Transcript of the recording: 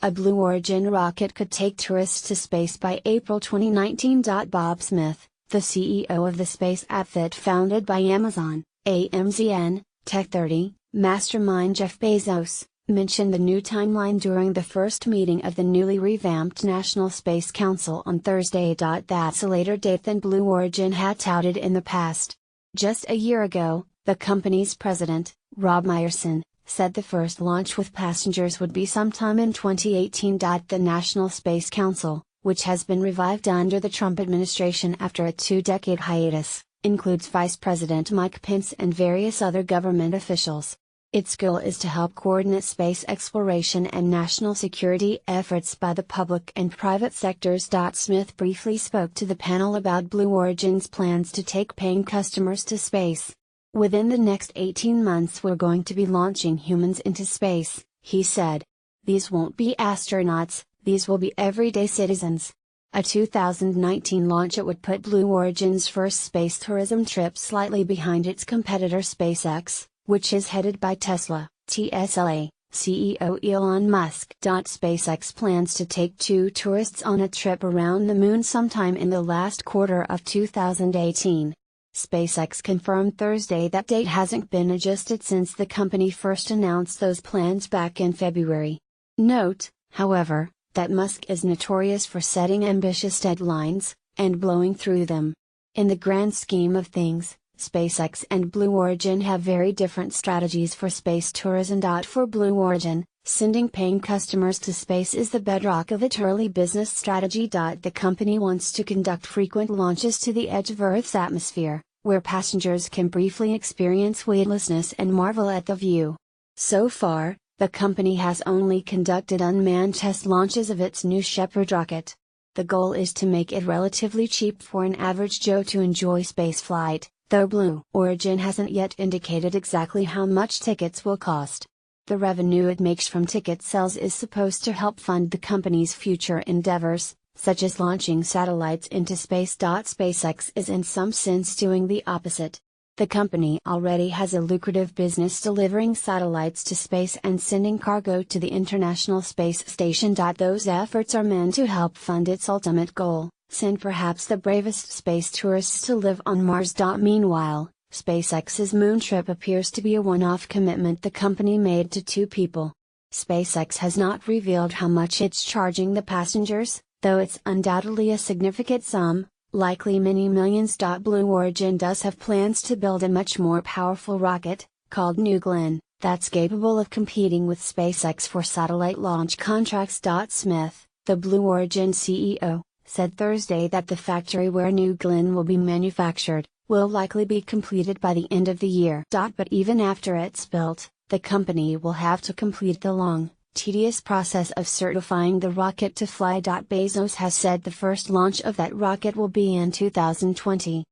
a Blue Origin rocket could take tourists to space by April 2019. Bob Smith, the CEO of the space outfit founded by Amazon, AMZN, Tech30, mastermind Jeff Bezos, mentioned the new timeline during the first meeting of the newly revamped National Space Council on Thursday. That's a later date than Blue Origin had touted in the past. Just a year ago, the company's president, Rob Meyerson, said the first launch with passengers would be sometime in 2018. The National Space Council, which has been revived under the Trump administration after a two-decade hiatus, includes Vice President Mike Pence and various other government officials. Its goal is to help coordinate space exploration and national security efforts by the public and private sectors. Smith briefly spoke to the panel about Blue Origin's plans to take paying customers to space. "Within the next 18 months we're going to be launching humans into space," he said. "These won't be astronauts, these will be everyday citizens." A 2019 launch, it would put Blue Origin's first space tourism trip slightly behind its competitor SpaceX, which is headed by Tesla, CEO Elon Musk. SpaceX plans to take 2 tourists on a trip around the moon sometime in the last quarter of 2018. SpaceX confirmed Thursday that date hasn't been adjusted since the company first announced those plans back in February. Note, however, that Musk is notorious for setting ambitious deadlines, and blowing through them. In the grand scheme of things, SpaceX and Blue Origin have very different strategies for space tourism. For Blue Origin, sending paying customers to space is the bedrock of its early business strategy. The company wants to conduct frequent launches to the edge of Earth's atmosphere, where passengers can briefly experience weightlessness and marvel at the view. So far, the company has only conducted unmanned test launches of its new Shepard rocket. The goal is to make it relatively cheap for an average Joe to enjoy spaceflight, though Blue Origin hasn't yet indicated exactly how much tickets will cost. The revenue it makes from ticket sales is supposed to help fund the company's future endeavors, such as launching satellites into space. SpaceX is in some sense doing the opposite. The company already has a lucrative business delivering satellites to space and sending cargo to the International Space Station. Those efforts are meant to help fund its ultimate goal: send perhaps the bravest space tourists to live on Mars. Meanwhile, SpaceX's moon trip appears to be a one-off commitment the company made to 2 people. SpaceX has not revealed how much it's charging the passengers, though it's undoubtedly a significant sum, likely many millions. Blue Origin does have plans to build a much more powerful rocket, called New Glenn, that's capable of competing with SpaceX for satellite launch contracts. Smith, the Blue Origin CEO, said Thursday that the factory where New Glenn will be manufactured will likely be completed by the end of the year. But even after it's built, the company will have to complete the long, tedious process of certifying the rocket to fly. Bezos has said the first launch of that rocket will be in 2020.